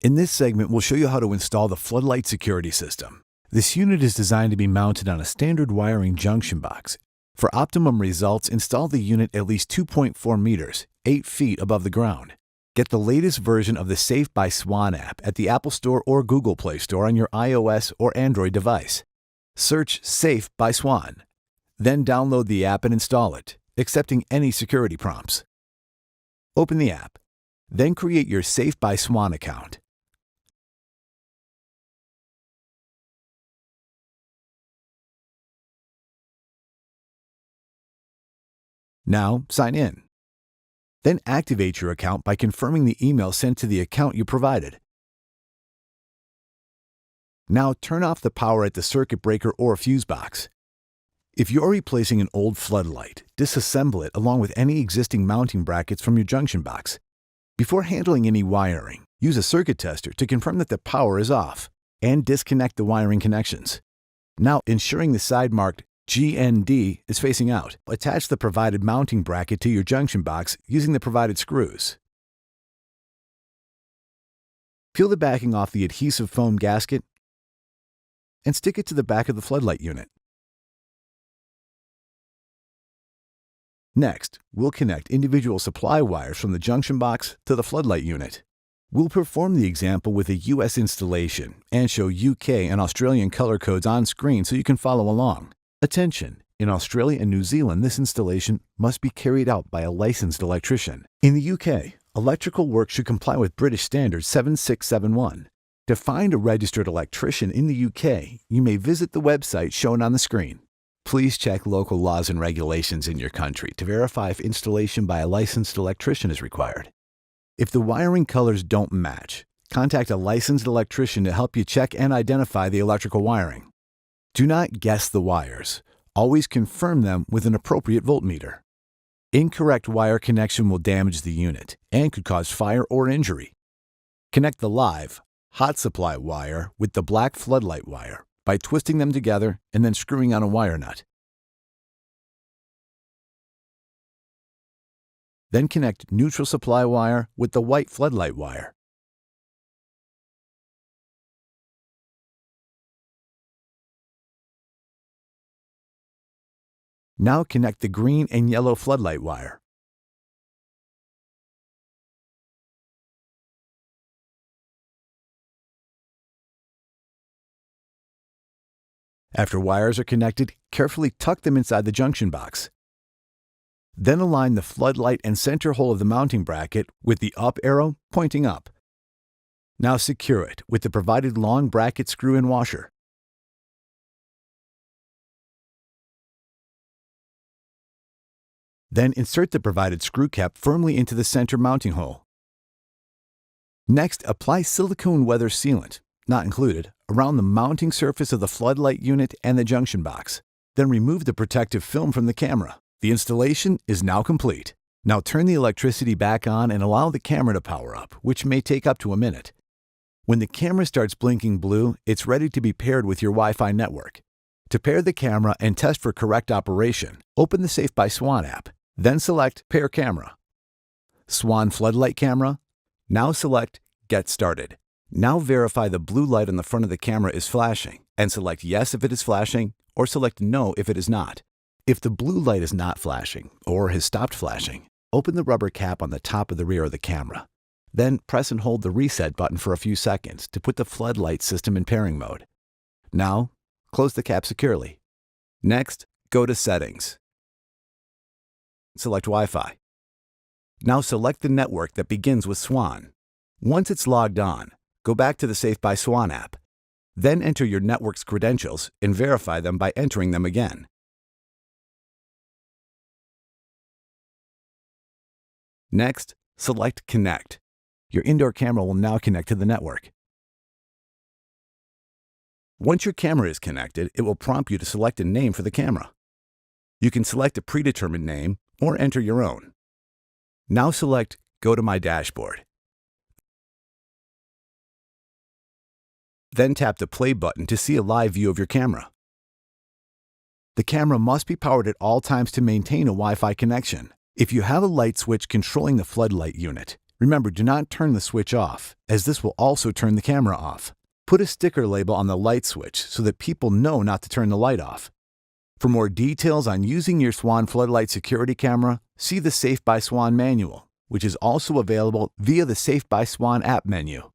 In this segment, we'll show you how to install the Floodlight security system. This unit is designed to be mounted on a standard wiring junction box. For optimum results, install the unit at least 2.4 meters, 8 feet above the ground. Get the latest version of the Safe by Swann app at the Apple Store or Google Play Store on your iOS or Android device. Search Safe by Swann. Then download the app and install it, accepting any security prompts. Open the app. Then create your Safe by Swann account. Now, sign in. Then activate your account by confirming the email sent to the account you provided. Now turn off the power at the circuit breaker or fuse box. If you're replacing an old floodlight, disassemble it along with any existing mounting brackets from your junction box. Before handling any wiring, use a circuit tester to confirm that the power is off and disconnect the wiring connections. Now, ensuring the side marked GND is facing out, attach the provided mounting bracket to your junction box using the provided screws. Peel the backing off the adhesive foam gasket and stick it to the back of the floodlight unit. Next, we'll connect individual supply wires from the junction box to the floodlight unit. We'll perform the example with a US installation and show UK and Australian color codes on screen so you can follow along. Attention! In Australia and New Zealand, this installation must be carried out by a licensed electrician. In the UK, electrical work should comply with British Standard 7671. To find a registered electrician in the UK, you may visit the website shown on the screen. Please check local laws and regulations in your country to verify if installation by a licensed electrician is required. If the wiring colors don't match, contact a licensed electrician to help you check and identify the electrical wiring. Do not guess the wires. Always confirm them with an appropriate voltmeter. Incorrect wire connection will damage the unit and could cause fire or injury. Connect the live, hot supply wire with the black floodlight wire by twisting them together and then screwing on a wire nut. Then connect neutral supply wire with the white floodlight wire. Now connect the green and yellow floodlight wire. After wires are connected, carefully tuck them inside the junction box. Then align the floodlight and center hole of the mounting bracket with the up arrow pointing up. Now secure it with the provided long bracket screw-in washer. Then insert the provided screw cap firmly into the center mounting hole. Next, apply silicone weather sealant, not included, around the mounting surface of the floodlight unit and the junction box. Then remove the protective film from the camera. The installation is now complete. Now turn the electricity back on and allow the camera to power up, which may take up to a minute. When the camera starts blinking blue, it's ready to be paired with your Wi-Fi network. To pair the camera and test for correct operation, open the Safe by Swann app. Then select Pair Camera. Swann Floodlight Camera. Now select Get Started. Now verify the blue light on the front of the camera is flashing and select Yes if it is flashing or select No if it is not. If the blue light is not flashing or has stopped flashing, open the rubber cap on the top of the rear of the camera. Then press and hold the reset button for a few seconds to put the floodlight system in pairing mode. Now, close the cap securely. Next, go to Settings. Select Wi-Fi. Now select the network that begins with Swann. Once it's logged on, go back to the Safe by Swann app. Then enter your network's credentials and verify them by entering them again. Next, select Connect. Your indoor camera will now connect to the network. Once your camera is connected, it will prompt you to select a name for the camera. You can select a predetermined name or enter your own. Now select Go to My Dashboard. Then tap the play button to see a live view of your camera. The camera must be powered at all times to maintain a Wi-Fi connection. If you have a light switch controlling the floodlight unit, Remember, do not turn the switch off, as this will also turn the camera off. Put a sticker label on the light switch so that people know not to turn the light off. For more details on using your Swann Floodlight security camera, see the Safe by Swann manual, which is also available via the Safe by Swann app menu.